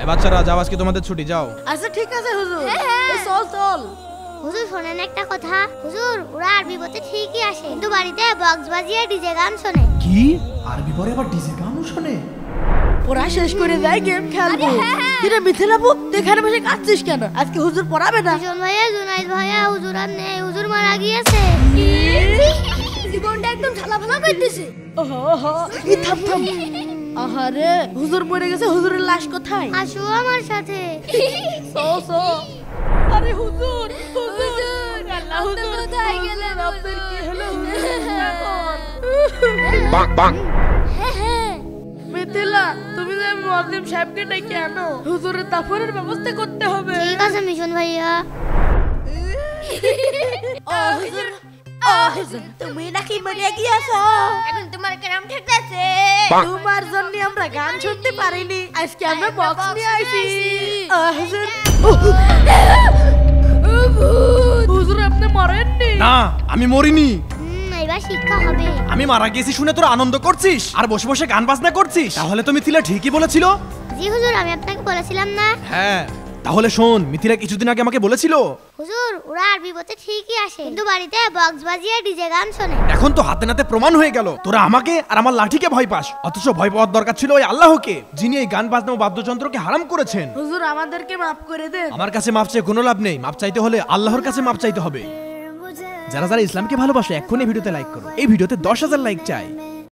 এ বাচ্চারা যাও, আজকে তোমাদের ছুটি, যাও। আচ্ছা ঠিক আছে হুজুর, চল চল। হুজুর শোনেন একটা কথা, হুজুর ওরা আরবি বলতে ঠিকই আসে, কিন্তু বাড়িতে বক্স বাজিয়ে ডিজে গান শোনে। কি আরবি পরে আবার ডিজে গানও শোনে? পড়া শেষ করে যাই গেম খেলবো। কিরে মিথিলাবু, তুই এখানে বসে কাঁদছিস কেন? আজকে হুজুর পড়াবে না? মিশন ভাইয়া, জুনাইদ ভাইয়া, হুজুর আর নেই, হুজুর মারা গিয়েছে। জীবনটা একদম ঝালাফালা করতেছে। ওহো, এই থাম থাম। আহারে, হুজুর মরে গেছে, হুজুরের লাশ কোথায়? আসো আমার সাথে। So so. আরে হুজুর, হুজুর, আল্লাহ হুজুর কোথায় গেলেন? আপনার কি হলো হুজুর? মিথিলা, তুমি যে মুয়াজ্জিম সাহেবকে ডেকে আনো, হুজুরের দাফনের ব্যবস্থা করতে হবে। ঠিক আছে মিশন ভাইয়া। তুমি নাকি মরে গিয়েছো? এখন তোমার কেরাম ঠেকতেছে। তোমার জন্য আমরা গান শুনতে পারিনি, আজকে আমরা বক্স নিয়ে আইছি। হুজুর, হুজুর আপনি মরেননি? না, আমি মরিনি। এবার শিক্ষা হবে। আমি মারা গেছি শুনে তোরা আনন্দ করছিস আর বসে বসে গান বাজনা করছিস? তাহলে তো মিথিলা ঠিকই বলেছিল। জি হুজুর, আমি আপনাকে বলেছিলাম না? হ্যাঁ, তাহলে শোন, মিথিলা কিছুদিন আগে আমাকে বলেছিল হুজুর ওরা আরবি বলতে ঠিকই আসে, কিন্তু বাড়িতে বক্স বাজিয়ে ডিজে গান শোনে। এখন তো হাতে নাতে প্রমাণ হয়ে গেল তোরা আমাকে আর আমার লাঠিকে ভয় পাস, অথচ ভয় পাওয়ার দরকার ছিল ওই আল্লাহকে, যিনি এই গান বাজনা ও বাদ্যযন্ত্রকে হারাম করেছেন। হুজুর আমাদেরকে মাফ করে দেন। আমার কাছে মাপ চেয়ে কোনো লাভ নেই, মাপ চাইতে হলে আল্লাহর কাছে মাপ চাইতে হবে। যারা যারা ইসলামকে ভালোবাসে এক্ষুনি ভিডিওতে লাইক করো, এই ভিডিওতে 10,000 লাইক চাই।